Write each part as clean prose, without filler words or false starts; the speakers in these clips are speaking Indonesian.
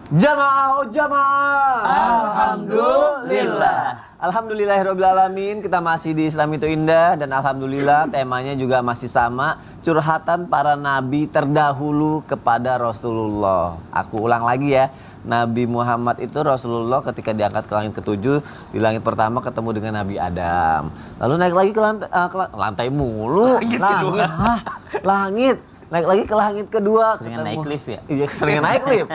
Jamaah, oh jamaah. Alhamdulillah. Alhamdulillahirrabbilalamin. Kita masih di Islam itu Indah. Dan alhamdulillah temanya juga masih sama. Curhatan para nabi terdahulu kepada Rasulullah. Aku ulang lagi ya. Nabi Muhammad itu Rasulullah ketika diangkat ke langit ketujuh. Di langit pertama ketemu dengan Nabi Adam. Lalu naik lagi ke lantai mulu. Langit. Naik lagi ke langit kedua. Seringan naik lift ya? Iya, seringan naik lift.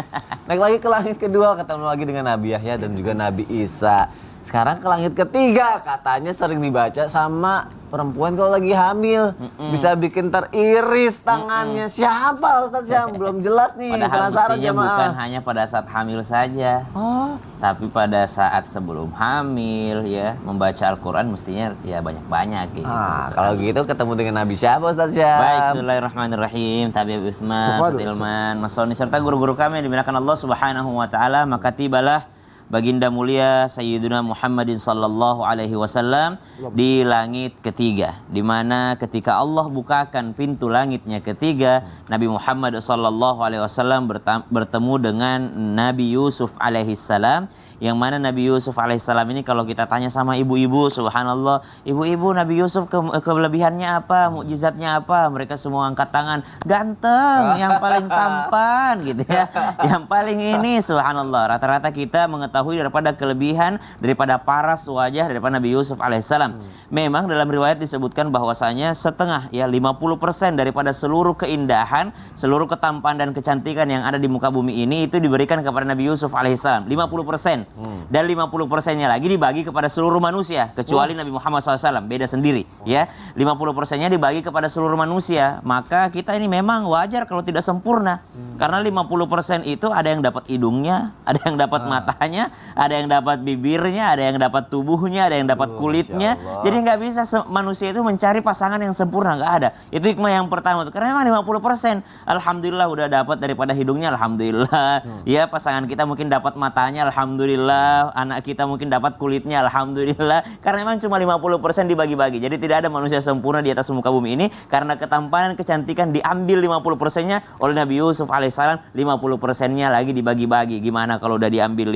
Naik lagi ke langit kedua, ketemu lagi dengan Nabi Yahya dan juga Nabi Isa. Sekarang ke langit ketiga, katanya sering dibaca sama perempuan kalau lagi hamil. Bisa bikin teriris tangannya. Siapa Ustaz Syam? Belum jelas nih. Padahal Penasaran mestinya jamaah. bukan hanya pada saat hamil saja. Oh. Tapi pada saat sebelum hamil ya, membaca Al-Quran mestinya ya banyak-banyak gitu. Kalau gitu ketemu dengan Nabi siapa Ustaz Syam? Baik, bismillahirrahmanirrahim. Tabi Utsman, Satilman, Mas Soni serta guru-guru kami yang dimuliakan Allah Subhanahu wa taala, maka tibalah baginda mulia Sayyiduna Muhammadin sallallahu alaihi wasallam di langit ketiga, di mana ketika Allah bukakan pintu langitnya ketiga, Nabi Muhammad sallallahu alaihi wasallam bertemu dengan Nabi Yusuf alaihi salam, yang mana Nabi Yusuf alaihissalam ini kalau kita tanya sama ibu-ibu, subhanallah, ibu-ibu Nabi Yusuf kelebihannya apa, mukjizatnya apa, mereka semua angkat tangan, ganteng, yang paling tampan gitu ya, yang paling ini, subhanallah. Rata-rata kita mengetahui daripada kelebihan, daripada paras wajah daripada Nabi Yusuf alaihissalam. Memang dalam riwayat disebutkan bahwasanya setengah ya 50% daripada seluruh keindahan, seluruh ketampanan dan kecantikan yang ada di muka bumi ini itu diberikan kepada Nabi Yusuf alaihissalam, 50%. Dan 50%-nya lagi dibagi kepada seluruh manusia kecuali Nabi Muhammad SAW, beda sendiri ya. 50%-nya dibagi kepada seluruh manusia. Maka kita ini memang wajar kalau tidak sempurna. Karena 50% itu ada yang dapat hidungnya, ada yang dapat matanya, ada yang dapat bibirnya, ada yang dapat tubuhnya, ada yang dapat kulitnya. Jadi nggak bisa manusia itu mencari pasangan yang sempurna, nggak ada. Itu hikmah yang pertama tuh. Karena memang 50%. Alhamdulillah udah dapat daripada hidungnya, alhamdulillah. Ya, pasangan kita mungkin dapat matanya, alhamdulillah. Anak kita mungkin dapat kulitnya, alhamdulillah. Karena memang cuma 50% dibagi-bagi. Jadi tidak ada manusia sempurna di atas muka bumi ini. Karena ketampanan, kecantikan diambil 50%-nya oleh Nabi Yusuf alaihissalam, 50%-nya lagi dibagi-bagi. Gimana kalau udah diambil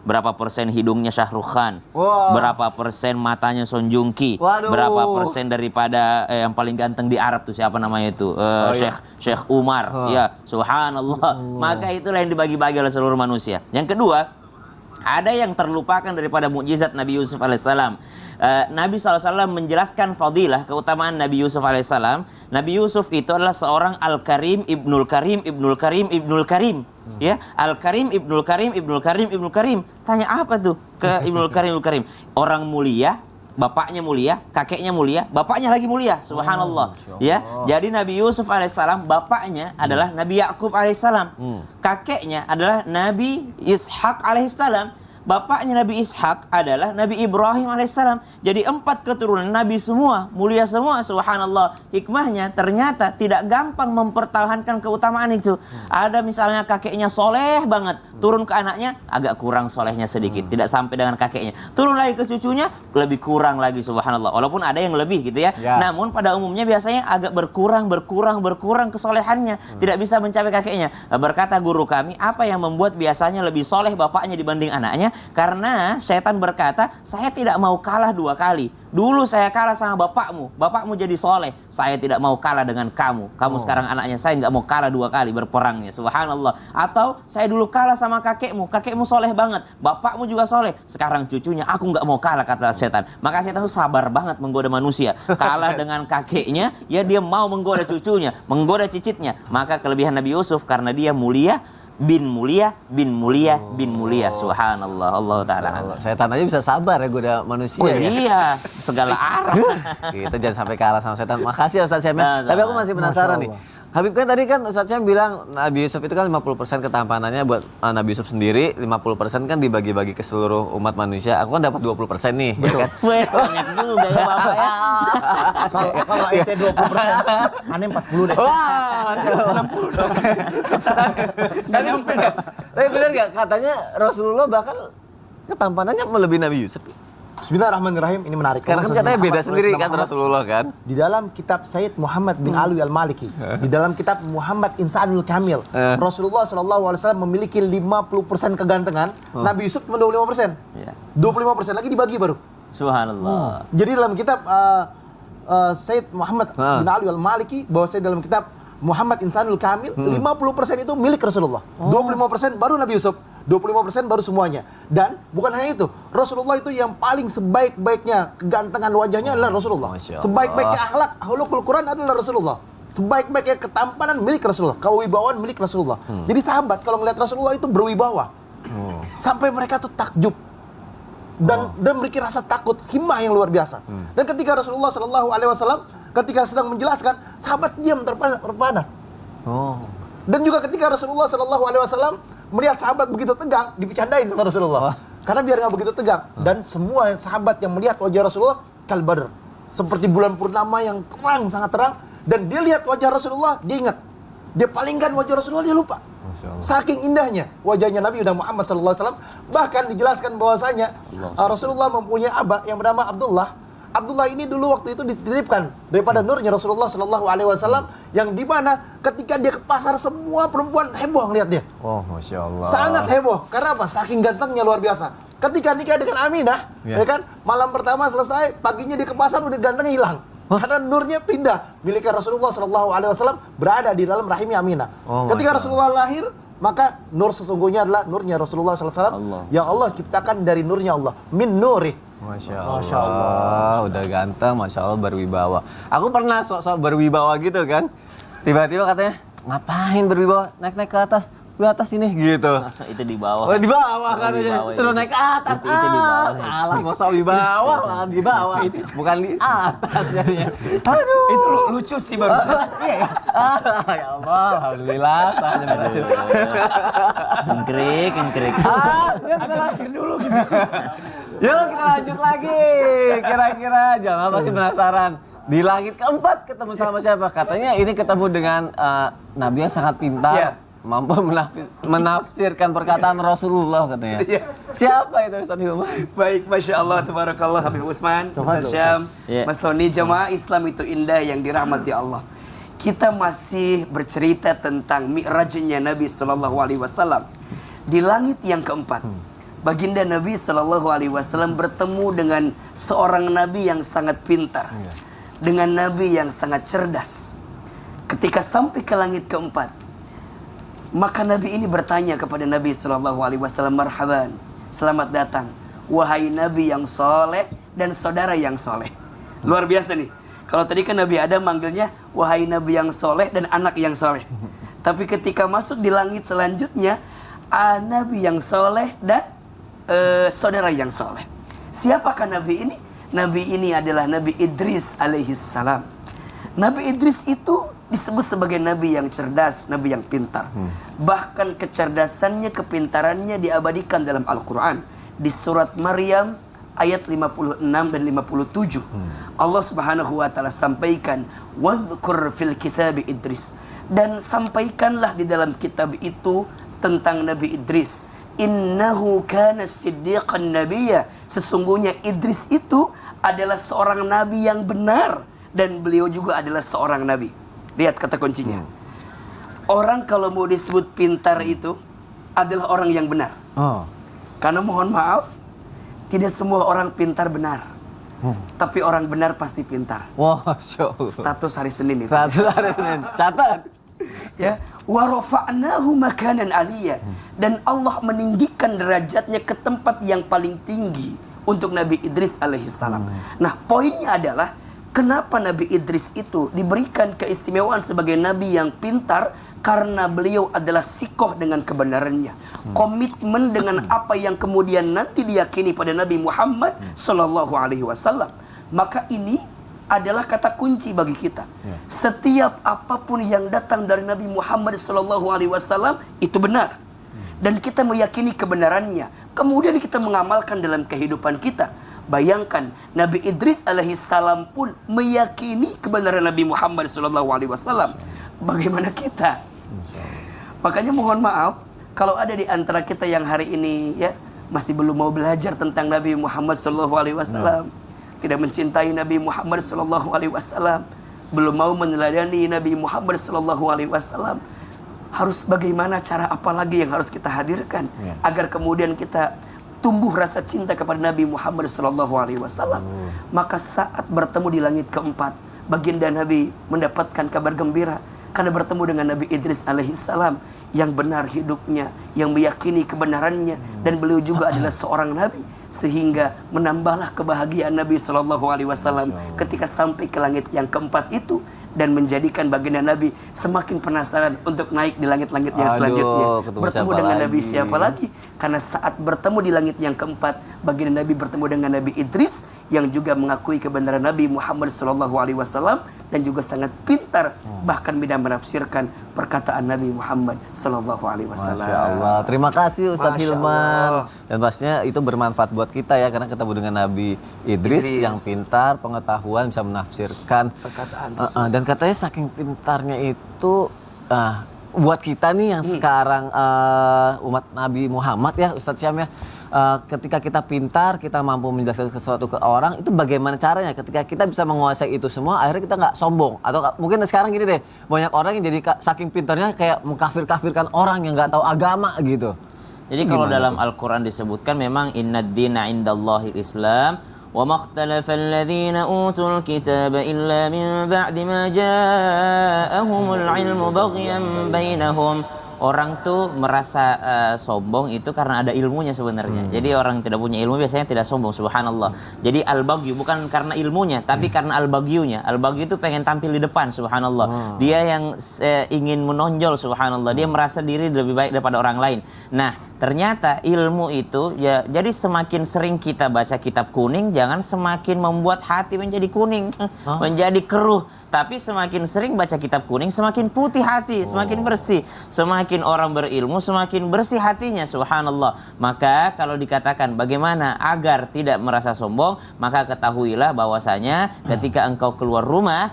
berapa persen hidungnya Syahrukh Khan, berapa persen matanya Son Joong Ki, berapa persen daripada yang paling ganteng di Arab tuh siapa namanya itu, Syekh Umar, ya subhanallah. Maka itulah yang dibagi-bagi oleh seluruh manusia. Yang kedua, ada yang terlupakan daripada mukjizat Nabi Yusuf alaihissalam. Nabi SAW menjelaskan fadilah keutamaan Nabi Yusuf alaihissalam. Nabi Yusuf itu adalah seorang Al-Karim Ibnul Karim Ibnul Karim Ibnul Karim. Ya, Al-Karim Ibnul Karim Ibnul Karim Ibnul Karim. Tanya apa tuh ke Ibnul Karim Ibnul Karim? Orang mulia, bapaknya mulia, kakeknya mulia, bapaknya lagi mulia, subhanallah. Ya, jadi Nabi Yusuf alaihissalam bapaknya adalah Nabi Yakub alaihissalam, kakeknya adalah Nabi Ishak alaihissalam, bapaknya Nabi Ishak adalah Nabi Ibrahim alaihissalam. Jadi 4 keturunan Nabi semua, mulia semua, subhanallah. Hikmahnya ternyata tidak gampang mempertahankan keutamaan itu. Ada misalnya kakeknya soleh banget, turun ke anaknya agak kurang solehnya sedikit, tidak sampai dengan kakeknya. Turun lagi ke cucunya lebih kurang lagi, subhanallah. Walaupun ada yang lebih gitu ya. Namun pada umumnya biasanya agak berkurang kesolehannya, tidak bisa mencapai kakeknya. Berkata guru kami, apa yang membuat biasanya lebih soleh bapaknya dibanding anaknya? Karena setan berkata, saya tidak mau kalah 2 kali. Dulu saya kalah sama bapakmu jadi soleh. Saya tidak mau kalah dengan kamu sekarang anaknya, saya nggak mau kalah 2 kali berperangnya, subhanallah. Atau saya dulu kalah sama kakekmu soleh banget, bapakmu juga soleh, sekarang cucunya aku nggak mau kalah, kata setan. Maka setan itu sabar banget menggoda manusia. Kalah dengan kakeknya, ya dia mau menggoda cucunya, menggoda cicitnya. Maka kelebihan Nabi Yusuf karena dia mulia, bin mulia, subhanallah, Allah ta'ala. Setan aja bisa sabar ya goda manusia. Iya, segala arah. Kita jangan sampai kalah sama setan. Makasih Ustaz Syam. Tapi aku masih penasaran nih. Habib kan tadi kan Ustaz Syam bilang Nabi Yusuf itu kan 50% ketampanannya buat Nabi Yusuf sendiri, 50% kan dibagi-bagi ke seluruh umat manusia. Aku kan dapat 20% nih. Betul. Ya kan? Banyak juga ya Bapak ya. Kalau ente 20%, aneh 40 deh. Wah, 60 dong. Tapi benar nggak katanya Rasulullah bahkan ketampanannya melebihi Nabi Yusuf? Bismillahirrahmanirrahim. Ini menarik. Karena kan katanya beda sendiri kan Muhammad. Rasulullah kan. Di dalam kitab Sayyid Muhammad bin Alwi Al-Maliki, di dalam kitab Muhammad Insanul Kamil, Rasulullah SAW memiliki 50% kegantengan, Nabi Yusuf cuma 25%. Ya. 25% lagi dibagi baru. Subhanallah. Jadi dalam kitab Sayyid Muhammad bin Alwi Al-Maliki, bahwa saya dalam kitab Muhammad Insanul Kamil, 50% itu milik Rasulullah. 25% baru Nabi Yusuf. 25% baru semuanya. Dan bukan hanya itu, Rasulullah itu yang paling sebaik-baiknya kegantengan wajahnya adalah Rasulullah. Masya Allah. Sebaik-baiknya akhlak, khuluqul Quran adalah Rasulullah. Sebaik-baiknya ketampanan milik Rasulullah, kewibawaan milik Rasulullah. Jadi sahabat kalau ngelihat Rasulullah itu berwibawa. Sampai mereka tuh takjub. Dan memiliki rasa takut, himmah yang luar biasa. Dan ketika Rasulullah SAW ketika sedang menjelaskan, sahabat diam terpana. Dan juga ketika Rasulullah SAW melihat sahabat begitu tegang, dibercandain sama Rasulullah. Karena biar nggak begitu tegang. Dan semua sahabat yang melihat wajah Rasulullah kal badr, seperti bulan purnama yang terang, sangat terang. Dan dia lihat wajah Rasulullah, dia ingat. Dia palingkan wajah Rasulullah, dia lupa. Saking indahnya wajahnya Nabi Muhammad SAW. Bahkan dijelaskan bahwasanya Rasulullah mempunyai abah yang bernama Abdullah. Abdullah ini dulu waktu itu dititipkan daripada nurnya Rasulullah SAW, yang dimana ketika dia ke pasar semua perempuan heboh ngeliat dia. Oh, Masya Allah. Sangat heboh. Karena apa? Saking gantengnya luar biasa. Ketika nikah dengan Aminah, ya kan, malam pertama selesai, paginya dia ke pasar udah gantengnya hilang. Karena nurnya pindah. Miliknya Rasulullah SAW berada di dalam rahimnya Aminah. Ketika Rasulullah lahir, maka nur sesungguhnya adalah nurnya Rasulullah SAW yang Allah ciptakan dari nurnya Allah. Min nurih. Masya Allah. Udah ganteng, Masya Allah, berwibawa. Aku pernah sok-sok berwibawa gitu kan. Tiba-tiba katanya, ngapain berwibawa? Naik-naik ke atas. Di atas ini gitu. Itu di bawah. Oh, di bawah katanya. Suruh naik ke atas. Itu di bawah. Salah, mau sok di bawah, malah di bawah. Bukan di atas jadinya. Aduh. Itu lucu sih barusan. Iya. Ya Allah, alhamdulillah saya berhasil. Engkrik. Kita lahir dulu gitu. Yuk kita lanjut lagi. Kira-kira jangan pasti penasaran. Di langit keempat ketemu sama siapa? Katanya ini ketemu dengan Nabi yang sangat pintar. Ya. Mampu menafsirkan perkataan Rasulullah katanya. Iya. Siapa itu Ustaz Hilman? Baik, Masya Allah, Tabarakallah, Habib Usman, Ustaz Syam, Ya. Mas Soni, jamaah Islam itu indah yang dirahmati Allah. Kita masih bercerita tentang mi'rajnya Nabi SAW di langit yang keempat. Baginda Nabi SAW bertemu dengan seorang Nabi yang sangat pintar, dengan Nabi yang sangat cerdas. Ketika sampai ke langit keempat, maka Nabi ini bertanya kepada Nabi SAW, marhaban, selamat datang, wahai Nabi yang soleh dan saudara yang soleh. Luar biasa nih. Kalau tadi kan Nabi Adam manggilnya, wahai Nabi yang soleh dan anak yang soleh. Tapi ketika masuk di langit selanjutnya, Nabi yang soleh dan saudara yang soleh. Siapakah Nabi ini? Nabi ini adalah Nabi Idris alaihissalam. Nabi Idris itu disebut sebagai Nabi yang cerdas, Nabi yang pintar. Bahkan kecerdasannya, kepintarannya diabadikan dalam Al-Quran. Di surat Maryam ayat 56 dan 57. Allah Subhanahu wa taala sampaikan, "Wadhkur fil kitab Idris." Dan sampaikanlah di dalam kitab itu tentang Nabi Idris. Innahu kana siddiqan nabiyya. Sesungguhnya Idris itu adalah seorang nabi yang benar, dan beliau juga adalah seorang nabi. Lihat kata kuncinya. Orang kalau mau disebut pintar itu adalah orang yang benar. Karena mohon maaf, tidak semua orang pintar benar. Tapi orang benar pasti pintar. Wah, Masya Allah. Status hari Senin itu. Satu hari Senin. Catat. Ya, wa rafa'nahu makanan aliyya, dan Allah meninggikan derajatnya ke tempat yang paling tinggi untuk Nabi Idris alaihissalam. Nah, poinnya adalah kenapa Nabi Idris itu diberikan keistimewaan sebagai nabi yang pintar? Karena beliau adalah sikoh dengan kebenarannya, komitmen dengan apa yang kemudian nanti diyakini pada Nabi Muhammad SAW. Maka ini adalah kata kunci bagi kita. Setiap apapun yang datang dari Nabi Muhammad SAW itu benar, dan kita meyakini kebenarannya. Kemudian kita mengamalkan dalam kehidupan kita. Bayangkan Nabi Idris alaihissalam pun meyakini kebenaran Nabi Muhammad SAW. Bagaimana kita? Makanya mohon maaf kalau ada di antara kita yang hari ini ya masih belum mau belajar tentang Nabi Muhammad SAW, tidak mencintai Nabi Muhammad SAW, belum mau meneladani Nabi Muhammad SAW, harus bagaimana, cara apa lagi yang harus kita hadirkan agar kemudian kita tumbuh rasa cinta kepada Nabi Muhammad SAW. Maka saat bertemu di langit keempat, baginda Nabi mendapatkan kabar gembira karena bertemu dengan Nabi Idris alaihissalam yang benar hidupnya, yang meyakini kebenarannya, dan beliau juga adalah seorang nabi, sehingga menambahlah kebahagiaan Nabi SAW ketika sampai ke langit yang keempat itu, dan menjadikan baginda Nabi semakin penasaran untuk naik di langit-langit yang selanjutnya. Bertemu dengan Nabi siapa lagi? Karena saat bertemu di langit yang keempat, baginda Nabi bertemu dengan Nabi Idris yang juga mengakui kebenaran Nabi Muhammad SAW dan juga sangat pintar bahkan tidak menafsirkan perkataan Nabi Muhammad SAW. Masya Allah. Terima kasih Ustadz Masya Hilman. Allah. Dan pastinya itu bermanfaat buat kita ya, karena ketemu dengan Nabi Idris yang pintar, pengetahuan, bisa menafsirkan Perkataan dan katanya saking pintarnya itu buat kita nih yang sekarang umat Nabi Muhammad ya Ustadz Syam ya, ketika kita pintar, kita mampu menjelaskan sesuatu ke orang, itu bagaimana caranya ketika kita bisa menguasai itu semua, akhirnya kita nggak sombong. Atau mungkin sekarang gini deh, banyak orang yang jadi saking pintarnya kayak mengkafir-kafirkan orang yang nggak tahu agama gitu. Jadi kalau dalam Al-Quran disebutkan memang innad dina indallahil Islam wa makhtalafa alladhina utul kitaba illa min ba'di ma ja'ahumul ilmu baghyan bainahum. Orang tuh merasa sombong itu karena ada ilmunya sebenarnya. Jadi orang tidak punya ilmu biasanya tidak sombong, subhanallah. Jadi al-baghyu bukan karena ilmunya, tapi karena al-baghyunya. Al-baghyu itu pengen tampil di depan, subhanallah. Dia yang ingin menonjol, subhanallah. Dia merasa diri lebih baik daripada orang lain. Nah, ternyata ilmu itu ya, jadi semakin sering kita baca kitab kuning, jangan semakin membuat hati menjadi kuning, menjadi keruh. Tapi semakin sering baca kitab kuning, semakin putih hati, semakin bersih. Semakin orang berilmu, semakin bersih hatinya, subhanallah. Maka kalau dikatakan bagaimana agar tidak merasa sombong, maka ketahuilah bahwasanya ketika engkau keluar rumah,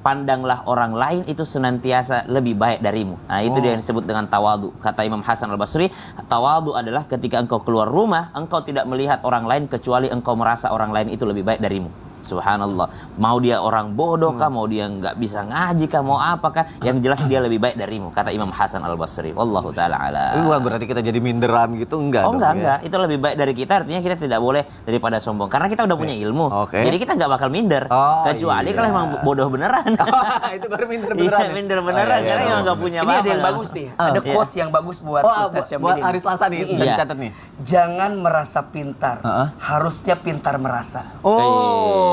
pandanglah orang lain itu senantiasa lebih baik darimu. Nah, itu dia yang disebut dengan tawadu. Kata Imam Hasan Al-Basri, tawadu adalah ketika engkau keluar rumah, engkau tidak melihat orang lain kecuali engkau merasa orang lain itu lebih baik darimu. Subhanallah. Mau dia orang bodoh kah, mau dia nggak bisa ngaji kah, mau apakah, yang jelas dia lebih baik darimu, kata Imam Hasan Al-Basri. Wallahu taala ala. Ini bukan berarti kita jadi minderan gitu, enggak Oh dong, enggak. Itu lebih baik dari kita, artinya kita tidak boleh daripada sombong. Karena kita udah punya ilmu. Jadi kita nggak bakal minder. Kecuali kalau emang bodoh beneran. Itu baru minder beneran. Iya, minder beneran, karena emang nggak punya Ini apa-apa. ada yang bagus nih. Ada quotes yang bagus buat Ustaz Syamil buat ini. hari Selasa nih, udah dicatat nih. Jangan merasa pintar, harusnya pintar merasa.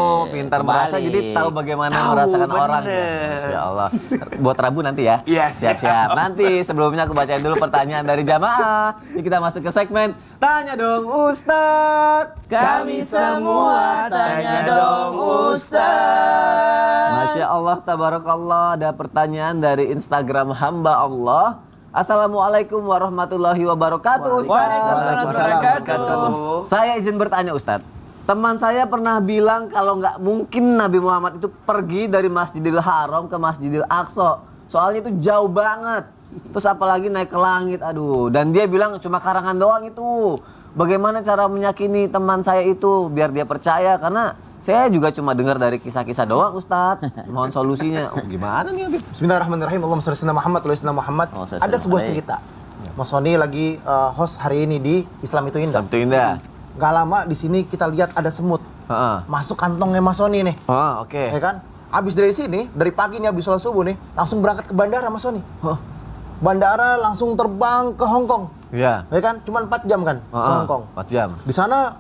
Pintar merasa, jadi tahu bagaimana merasakan orang. Masya Allah. Buat Rabu nanti ya. Iya, Siap-siap. Nanti sebelumnya aku bacain dulu pertanyaan dari jamaah. Ini kita masuk ke segmen Tanya Dong Ustadz. Kami semua tanya dong Ustaz. Masya Allah, tabarakallah. Ada pertanyaan dari Instagram hamba Allah. Assalamualaikum warahmatullahi wabarakatuh, Ustaz. Waalaikumsalam warahmatullahi wabarakatuh. Saya izin bertanya, Ustadz. Teman saya pernah bilang kalau nggak mungkin Nabi Muhammad itu pergi dari Masjidil Haram ke Masjidil Aqsa. Soalnya itu jauh banget. Terus apalagi naik ke langit, aduh. Dan dia bilang cuma karangan doang itu. Bagaimana cara menyakini teman saya itu biar dia percaya? Karena saya juga cuma dengar dari kisah-kisah doang, Ustadz. Mohon solusinya. Gimana nih, Habib? Bismillahirrahmanirrahim. Allahumma shalli ala Muhammad wa ala Muhammad. Ada sebuah cerita. Mas Sony lagi host hari ini di Islam Itu Indah. Islam Itu Indah. Gak lama di sini kita lihat ada semut masuk kantongnya Mas Sony nih. Oke. Ya kan? Abis dari sini, dari pagi nih abis sholat subuh nih, langsung berangkat ke bandara Mas Sony. Bandara langsung terbang ke Hong Kong. Iya. Ya kan? Cuman 4 jam kan ke Hong Kong. 4 jam. Di sana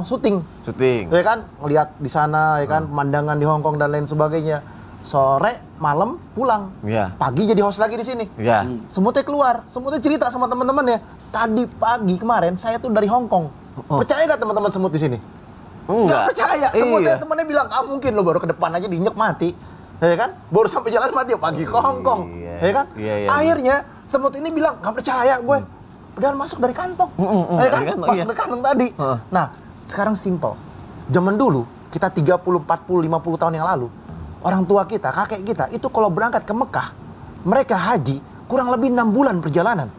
syuting. Syuting. Ya kan? Ngelihat di sana ya kan pemandangan di Hong Kong dan lain sebagainya. Sore, malam pulang. Iya. Pagi jadi host lagi di sini. Iya. Semutnya keluar, semutnya cerita sama teman-temannya. Tadi pagi kemarin saya tuh dari Hong Kong. Percaya gak teman-teman semut di sini? Nggak percaya. Semutnya temannya bilang, ah mungkin lo baru ke depan aja diinjek mati. Ya kan? Baru sampai jalan mati ya pagi ke Hong Kong. Ya kan? Akhirnya semut ini bilang, nggak percaya gue. Padahal masuk dari kantong. Ya kan? Masuk dari kantong tadi. Nah, sekarang simple. Zaman dulu, kita 30, 40, 50 tahun yang lalu, orang tua kita, kakek kita, itu kalau berangkat ke Mekah, mereka haji, kurang lebih 6 bulan perjalanan.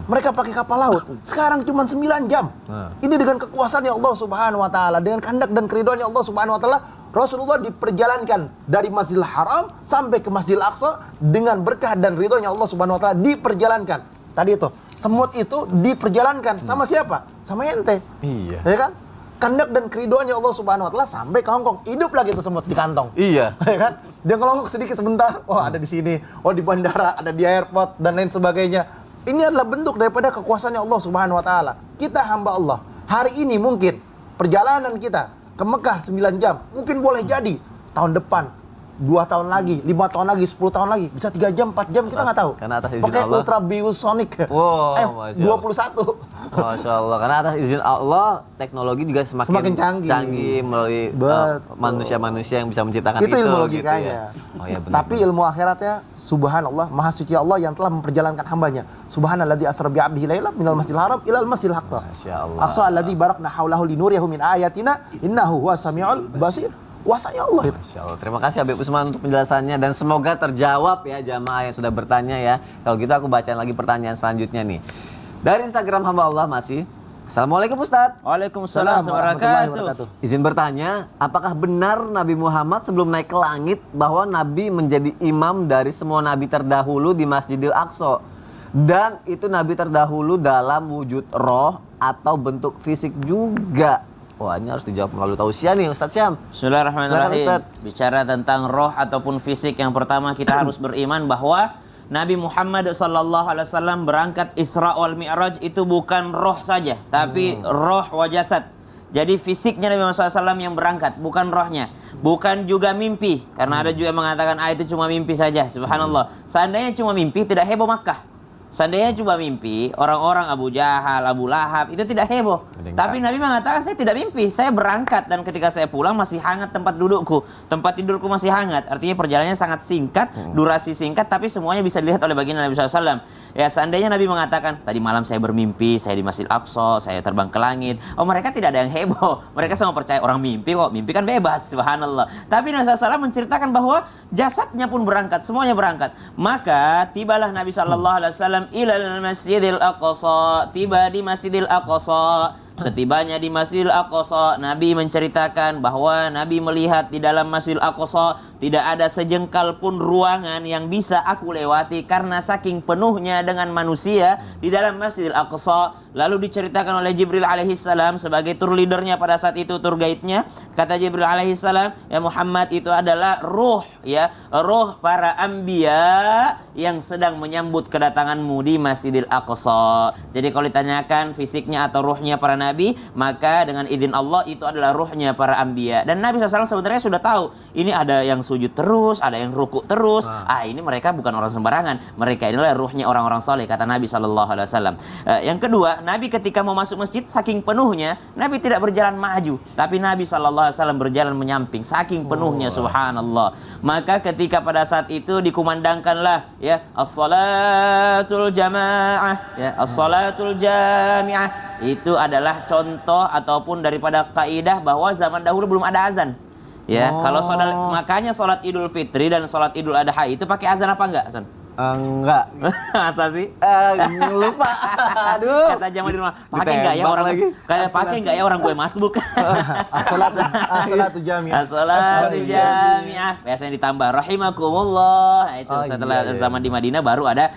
Mereka pakai kapal laut. Sekarang cuma 9 jam. Ini dengan kekuasaan Allah Subhanahu wa taala, dengan kehendak dan keridhaan Allah Subhanahu wa taala, Rasulullah diperjalankan dari Masjidil Haram sampai ke Masjidil Aqsa dengan berkah dan ridhonya Allah Subhanahu wa taala, diperjalankan. Tadi itu, semut itu diperjalankan sama siapa? Sama ente. Iya. Ya kan? Kehendak dan keridhoannya Allah Subhanahu wa taala sampai ke Hongkong. Hidup lagi tuh semut di kantong. Iya. Ya kan? Dia ngelongok sedikit sebentar, oh ada di sini, oh di bandara, ada di airport dan lain sebagainya. Ini adalah bentuk daripada kekuasaannya Allah Subhanahu wa taala. Kita hamba Allah. Hari ini mungkin perjalanan kita ke Mekah 9 jam, mungkin boleh jadi tahun depan 2 tahun lagi, 5 tahun lagi, 10 tahun lagi, bisa 3 jam, 4 jam, kita nggak tahu. Karena atas izin Pakai Allah. Ultra Biosonic. Wow, Masya Allah. 21. Masya Allah, karena atas izin Allah teknologi juga Semakin canggih. melalui Betul. manusia-manusia yang bisa menciptakan itu. Itu ilmu gitu logikanya. ya. Oh ya benar. Tapi ilmu akhiratnya subhanallah, maha suci Allah yang telah memperjalankan hambanya. Subhanalladzi asra bi 'abdihi lailan minal masjidil haram ilal masjidil aqsa. Masya Allah. Aqsa alladzi barakna haulahu linuriyahu min ayatina innahu huwas samiul basir. Kuasanya Allah itu. Masya Allah. Terima kasih Habib Usman untuk penjelasannya dan semoga terjawab ya jamaah yang sudah bertanya ya. Kalau gitu aku bacain lagi pertanyaan selanjutnya nih. Dari Instagram hamba Allah masih. Assalamualaikum Ustadz. Waalaikumsalam warahmatullahi wabarakatuh. Izin bertanya, apakah benar Nabi Muhammad sebelum naik ke langit bahwa Nabi menjadi imam dari semua Nabi terdahulu di Masjidil Aqsa? Dan itu Nabi terdahulu dalam wujud roh atau bentuk fisik juga? Wah ini harus dijawab melalui tausiah nih Ustadz Syam. Bismillahirrahmanirrahim. Silakan, Ustaz. Bicara tentang roh ataupun fisik, yang pertama kita harus beriman bahwa Nabi Muhammad SAW berangkat Isra wal Mi'raj itu bukan roh saja, tapi roh wa jasad. Jadi fisiknya Nabi Muhammad SAW yang berangkat, bukan rohnya. Bukan juga mimpi, karena ada juga yang mengatakan itu cuma mimpi saja. Subhanallah. Seandainya cuma mimpi, tidak heboh Makkah. Seandainya cuma mimpi, orang-orang Abu Jahal, Abu Lahab itu tidak heboh. Tapi Nabi mengatakan saya tidak mimpi, saya berangkat dan ketika saya pulang masih hangat tempat dudukku, tempat tidurku masih hangat. Artinya perjalanannya sangat singkat, durasi singkat, tapi semuanya bisa dilihat oleh baginda Nabi SAW. Ya seandainya Nabi mengatakan tadi malam saya bermimpi, saya di Masjid Aqsa, saya terbang ke langit. Oh mereka tidak ada yang heboh, mereka semua percaya orang mimpi kok, mimpi kan bebas, subhanallah. Tapi Nabi SAW menceritakan bahwa jasadnya pun berangkat, semuanya berangkat. Maka tibalah Nabi SAW ilal Masjidil Aqsa, tiba di Masjidil Aqsa. Setibanya di Masjidil Aqsa, Nabi menceritakan bahwa Nabi melihat di dalam Masjidil Aqsa tidak ada sejengkal pun ruangan yang bisa aku lewati karena saking penuhnya dengan manusia di dalam Masjidil Aqsa. Lalu diceritakan oleh Jibril alaihissalam sebagai tour leadernya pada saat itu, tour guide-nya. Kata Jibril alaihissalam, ya Muhammad itu adalah ruh, ya, ruh para anbiya yang sedang menyambut kedatanganmu di Masjidil Aqsa. Jadi kalau ditanyakan fisiknya atau ruhnya para Nabi, maka dengan izin Allah itu adalah ruhnya para anbiya. Dan Nabi SAW sebenarnya sudah tahu, ini ada yang sujud terus, ada yang rukuk terus. Ini mereka bukan orang sembarangan. Mereka inilah ruhnya orang-orang soleh, kata Nabi SAW. Yang kedua, Nabi ketika mau masuk masjid, saking penuhnya, Nabi tidak berjalan maju, tapi Nabi SAW berjalan menyamping, saking penuhnya, subhanallah. Maka ketika pada saat itu dikumandangkanlah, ya, as-salatul jamaah, ya, as-salatul jamiah. Itu adalah contoh ataupun daripada kaidah bahwa zaman dahulu belum ada azan. Ya, kalau makanya sholat Idul Fitri dan sholat Idul Adha itu pakai azan apa enggak, Son? Enggak. Masa sih? Lupa. Aduh. Kata jamaah di rumah, pakai enggak ya orang lagi. kayak pakai enggak ya orang gue masbuk? As-salatu jamiah. As-salatu jamiah. Biasanya ditambah rahimakumullah. Nah, itu setelah zaman di Madinah baru ada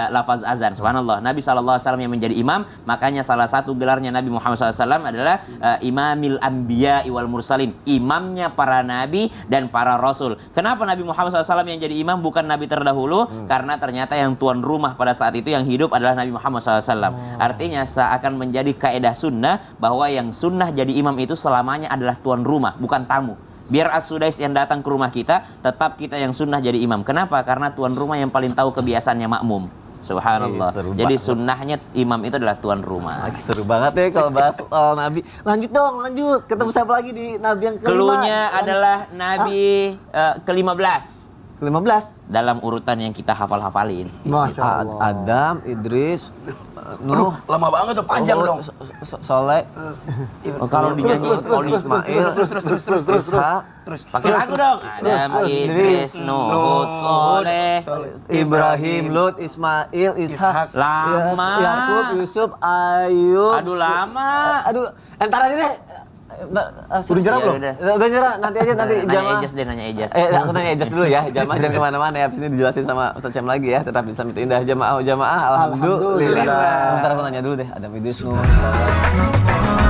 lafaz azan. Subhanallah. Nabi SAW yang menjadi imam, makanya salah satu gelarnya Nabi Muhammad SAW adalah imamil anbiya wal mursalin, imamnya para nabi dan para rasul. Kenapa Nabi Muhammad SAW yang jadi imam bukan nabi terdahulu? Karena ternyata yang tuan rumah pada saat itu yang hidup adalah Nabi Muhammad SAW. Artinya seakan menjadi kaidah sunnah bahwa yang sunnah jadi imam itu selamanya adalah tuan rumah, bukan tamu. Biar as-sudais yang datang ke rumah kita, tetap kita yang sunnah jadi imam. Kenapa? Karena tuan rumah yang paling tahu kebiasaannya makmum. Subhanallah. Jadi sunnahnya imam itu adalah tuan rumah. Seru banget ya kalau bahas soal Nabi. Lanjut dong, lanjut. Ketemu siapa lagi di Nabi yang kelima? Keluarnya adalah Nabi ke-15. ke-15. dalam urutan yang kita hafal-hafalin. Masya Allah. Adam, Idris, Aduh, Nuh, lama banget tuh, panjang dong. Soleh, Kalau dinyanyi Ismail, terus. Ishak, pakai lagu dong. Adam, Idris, Nuh, Hud, Soleh. Ibrahim, Lut, Ismail, Ishak, Lama. Yakub, Yusuf, Ayub. Aduh lama. Aduh, entar aja deh. Udah nyerah belum? Udah nyerah, nanti aja nanti Nanya jamaah. Ejas deh, nanya Ejas. Aku nanya Ejas dulu ya, jamaah jangan kemana-mana ya. Abis ini dijelasin sama Ustaz Syam lagi ya. Tetap di Islam itu Indah, jamaah, alhamdulillah. Alhamdulillah. Bentar aku nanya dulu deh, ada Idris, Nuh, Soleh.